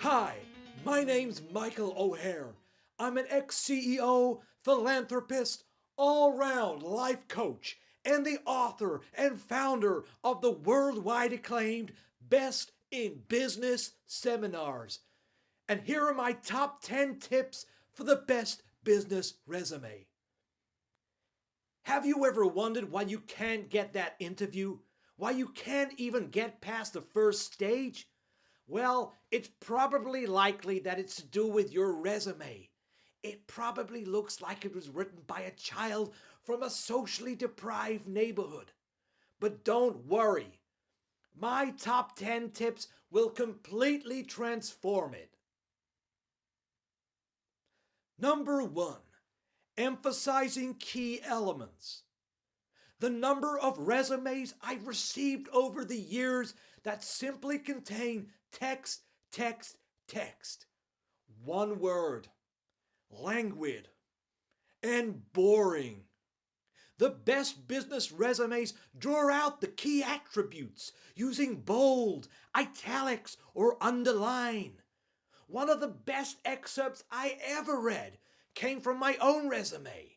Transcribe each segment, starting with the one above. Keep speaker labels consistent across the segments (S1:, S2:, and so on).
S1: Hi, my name's Michael O'Hare. I'm an ex-CEO, philanthropist, all-round life coach, and the author and founder of the worldwide acclaimed Best in Business seminars. And here are my top 10 tips for the best business resume. Have you ever wondered why you can't get that interview? Why you can't even get past the first stage? Well, it's probably likely that it's to do with your resume. It probably looks like it was written by a child from a socially deprived neighborhood. But don't worry. My top 10 tips will completely transform it. Number 1. Emphasizing key elements. The number of resumes I've received over the years that simply contain text, text, text. One word. Languid. And boring. The best business resumes draw out the key attributes using bold, italics, or underline. One of the best excerpts I ever read came from my own resume.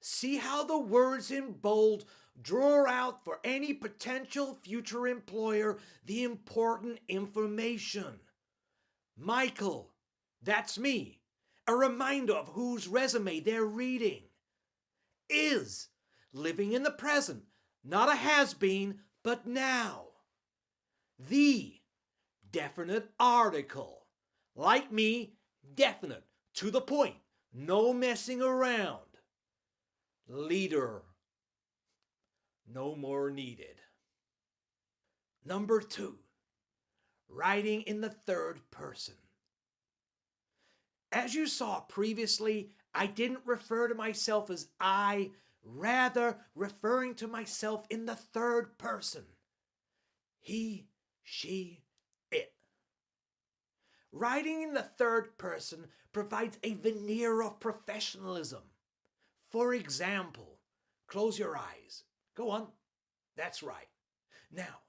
S1: See how the words in bold draw out for any potential future employer the important information. Michael, that's me. A reminder of whose resume they're reading. Is, living in the present, not a has-been, but now. The, definite article. Like me, definite, to the point, no messing around. Leader, no more needed. Number 2, writing in the third person. As you saw previously, I didn't refer to myself as I, rather referring to myself in the third person. He, she, it. Writing in the third person provides a veneer of professionalism. For example, close your eyes. Go on. That's right. Now,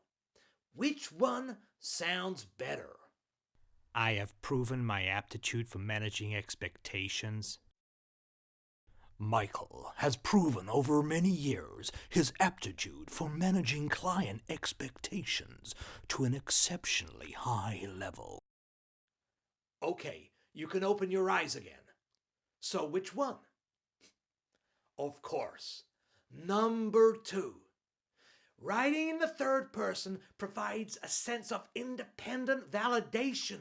S1: which one sounds better?
S2: I have proven my aptitude for managing expectations.
S3: Michael has proven over many years his aptitude for managing client expectations to an exceptionally high level.
S1: Okay, you can open your eyes again. So which one? Of course, number 2. Writing in the third person provides a sense of independent validation,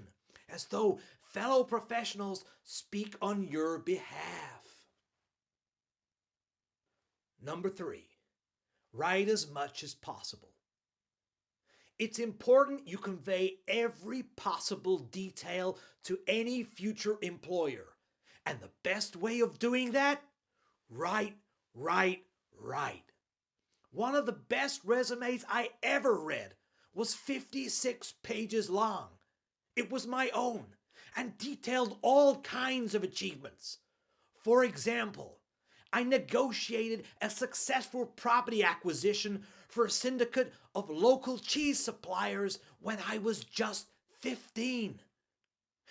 S1: as though fellow professionals speak on your behalf. Number 3. Write as much as possible. It's important you convey every possible detail to any future employer. And the best way of doing that? Write. One of the best resumes I ever read was 56 pages long. It was my own and detailed all kinds of achievements. For example, I negotiated a successful property acquisition for a syndicate of local cheese suppliers when I was just 15.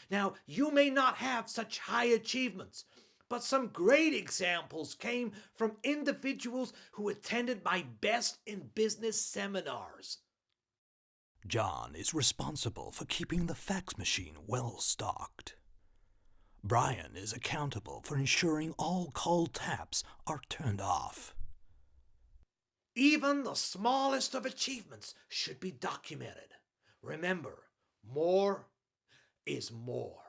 S1: Now, you may not have such high achievements, but some great examples came from individuals who attended my Best in Business seminars.
S3: John is responsible for keeping the fax machine well stocked. Brian is accountable for ensuring all call taps are turned off.
S1: Even the smallest of achievements should be documented. Remember, more is more.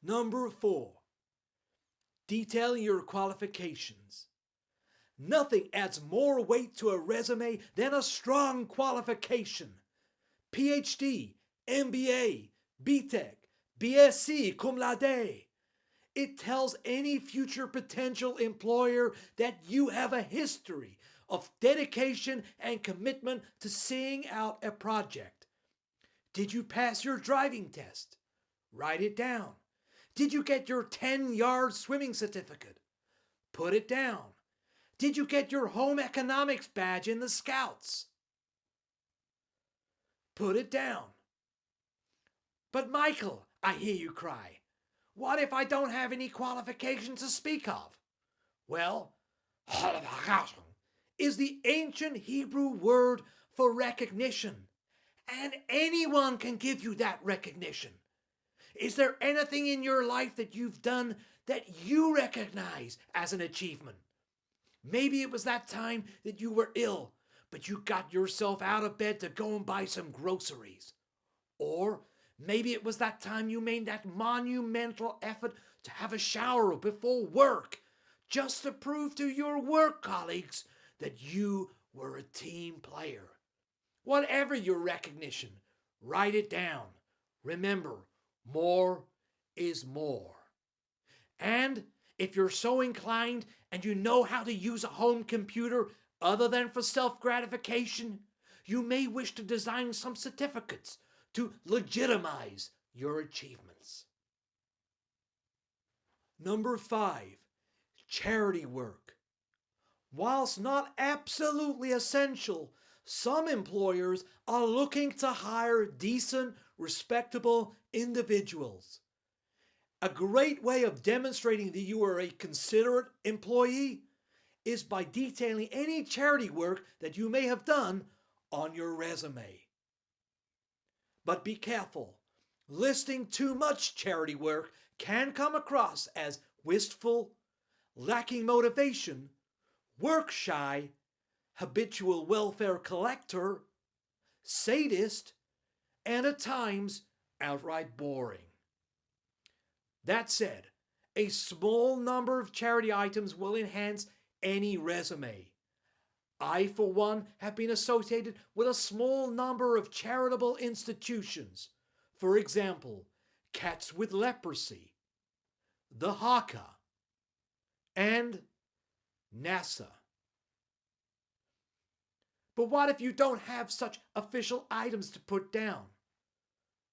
S1: Number 4. Detailing your qualifications. Nothing adds more weight to a resume than a strong qualification. PhD, MBA, BTech, BSc cum laude. It tells any future potential employer that you have a history of dedication and commitment to seeing out a project. Did you pass your driving test? Write it down. Did you get your 10-yard swimming certificate? Put it down. Did you get your home economics badge in the Scouts? Put it down. But Michael, I hear you cry, what if I don't have any qualifications to speak of? Well, is the ancient Hebrew word for recognition, and anyone can give you that recognition. Is there anything in your life that you've done that you recognize as an achievement? Maybe it was that time that you were ill, but you got yourself out of bed to go and buy some groceries. Or maybe it was that time you made that monumental effort to have a shower before work, just to prove to your work colleagues that you were a team player. Whatever your recognition, write it down. Remember, more is more. And if you're so inclined and you know how to use a home computer other than for self-gratification, you may wish to design some certificates to legitimize your achievements. Number 5, charity work. Whilst not absolutely essential, some employers are looking to hire decent, respectable individuals. A great way of demonstrating that you are a considerate employee is by detailing any charity work that you may have done on your resume. But be careful. Listing too much charity work can come across as wistful, lacking motivation, work shy, habitual welfare collector, sadist, and at times outright boring. That said, a small number of charity items will enhance any resume. I, for one, have been associated with a small number of charitable institutions. For example, Cats with Leprosy, the Haka, and NASA. But what if you don't have such official items to put down?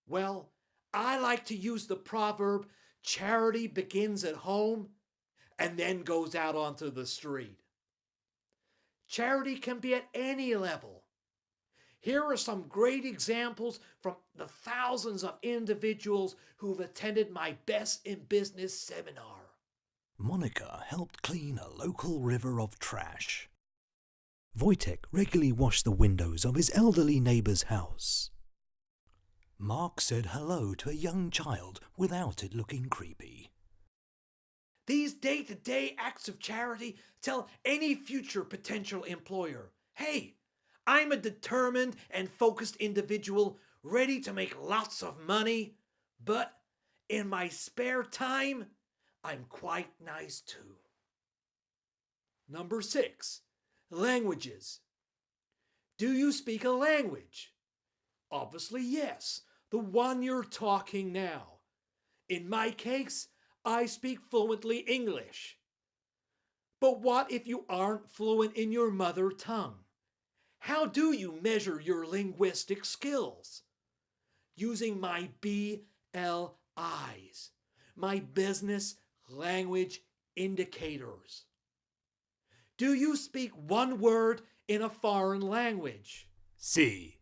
S1: Well, I like to use the proverb, charity begins at home and then goes out onto the street. Charity can be at any level. Here are some great examples from the thousands of individuals who've attended my Best in Business seminar.
S3: Monica helped clean a local river of trash. Wojtek regularly washed the windows of his elderly neighbor's house. Mark said hello to a young child without it looking creepy.
S1: These day-to-day acts of charity tell any future potential employer, hey, I'm a determined and focused individual ready to make lots of money, but in my spare time, I'm quite nice too. Number 6, languages. Do you speak a language? Obviously, yes, the one you're talking now. In my case, I speak fluently English. But what if you aren't fluent in your mother tongue? How do you measure your linguistic skills? Using my BLIs, my business language indicators. Do you speak one word in a foreign language?
S3: C.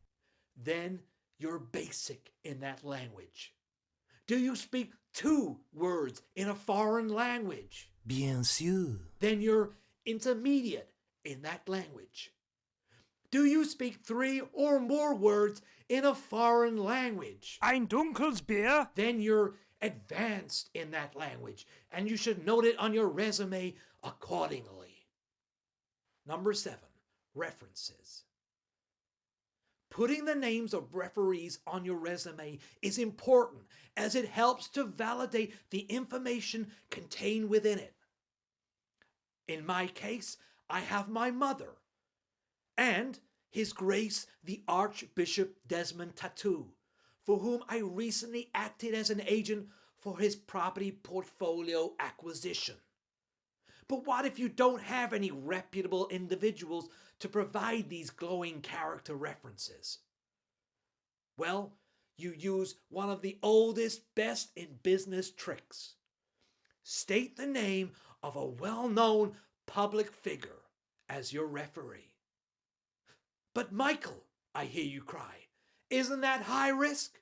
S1: Then you're basic in that language. Do you speak 2 words in a foreign language?
S3: Bien sûr.
S1: Then you're intermediate in that language. Do you speak 3 or more words in a foreign language?
S2: Ein dunkles Bier?
S1: Then you're advanced in that language, and you should note it on your resume accordingly. Number 7, references. Putting the names of referees on your resume is important as it helps to validate the information contained within it. In my case, I have my mother and His Grace the Archbishop Desmond Tutu, for whom I recently acted as an agent for his property portfolio acquisition. But what if you don't have any reputable individuals to provide these glowing character references? Well, you use one of the oldest, best in business tricks. State the name of a well-known public figure. as your referee. But Michael, I hear you cry, isn't that high risk?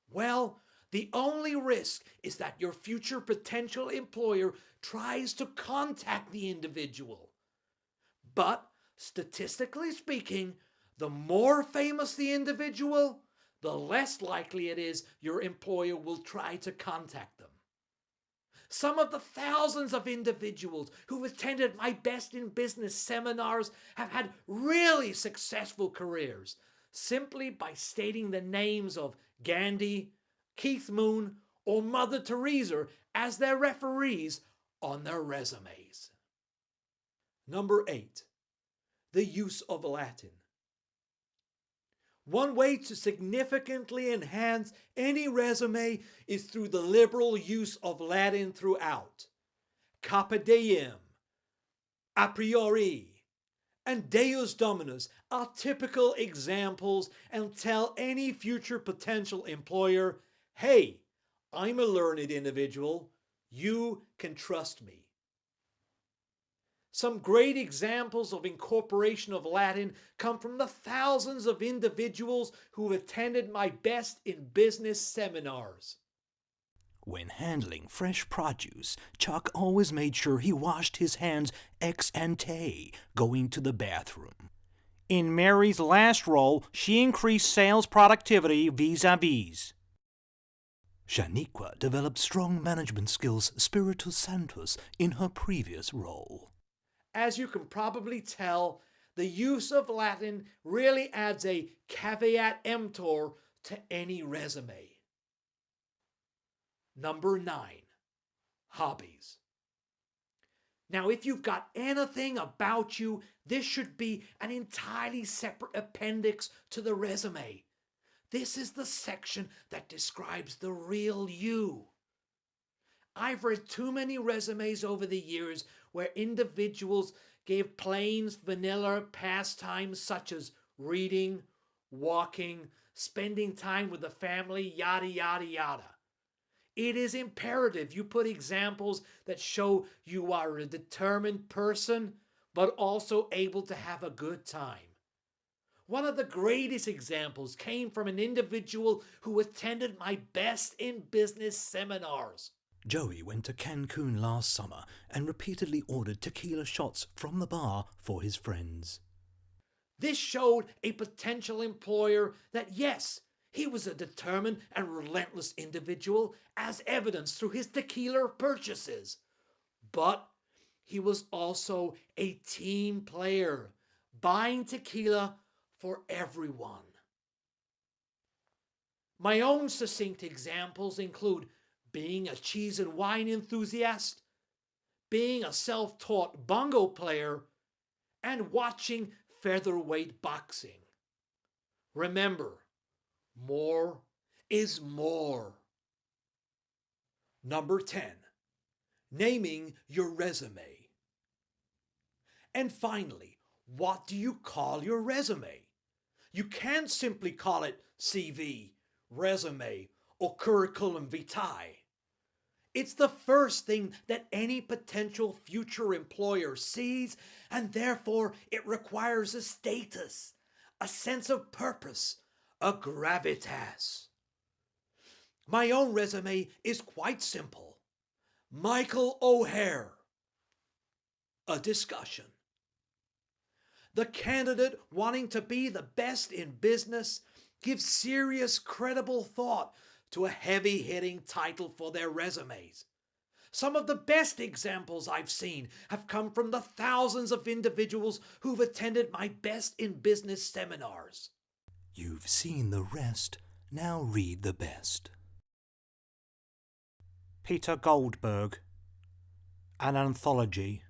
S1: Well, the only risk is that your future potential employer tries to contact the individual. But statistically speaking, the more famous the individual, the less likely it is your employer will try to contact them. Some of the thousands of individuals who've attended my Best in Business seminars have had really successful careers simply by stating the names of Gandhi, Keith Moon, or Mother Teresa as their referees on their resumes. Number 8, the use of Latin. One way to significantly enhance any resume is through the liberal use of Latin throughout. Carpe diem, a priori, and Deus Dominus are typical examples and tell any future potential employer, hey, I'm a learned individual, you can trust me. Some great examples of incorporation of Latin come from the thousands of individuals who have attended my Best in Business seminars.
S3: When handling fresh produce, Chuck always made sure he washed his hands ex ante going to the bathroom.
S2: In Mary's last role, she increased sales productivity vis-a-vis.
S3: Shaniqua developed strong management skills spiritus santus in her previous role.
S1: As you can probably tell, the use of Latin really adds a caveat emptor to any resume. Number 9, hobbies. Now, if you've got anything about you, this should be an entirely separate appendix to the resume. This is the section that describes the real you. I've read too many resumes over the years where individuals gave plain vanilla pastimes such as reading, walking, spending time with the family, yada, yada, yada. It is imperative you put examples that show you are a determined person, but also able to have a good time. One of the greatest examples came from an individual who attended my Best in Business seminars.
S3: Joey went to Cancun last summer and repeatedly ordered tequila shots from the bar for his friends.
S1: This showed a potential employer that yes, he was a determined and relentless individual as evidenced through his tequila purchases. But he was also a team player, buying tequila for everyone. My own succinct examples include being a cheese and wine enthusiast, being a self-taught bongo player, and watching featherweight boxing. Remember, more is more. Number 10, naming your resume. And finally, what do you call your resume? You can't simply call it CV, resume, or curriculum vitae. It's the first thing that any potential future employer sees, and therefore it requires a status, a sense of purpose, a gravitas. My own resume is quite simple. Michael O'Hare. A discussion. The candidate wanting to be the best in business gives serious, credible thought to a heavy-hitting title for their resumes. Some of the best examples I've seen have come from the thousands of individuals who've attended my Best in Business seminars.
S3: You've seen the rest, now read the best.
S2: Peter Goldberg. An anthology.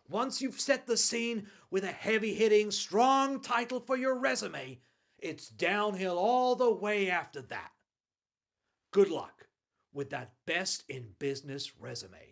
S1: Once you've set the scene with a heavy-hitting, strong title for your resume, it's downhill all the way after that. Good luck with that Best in Business resume.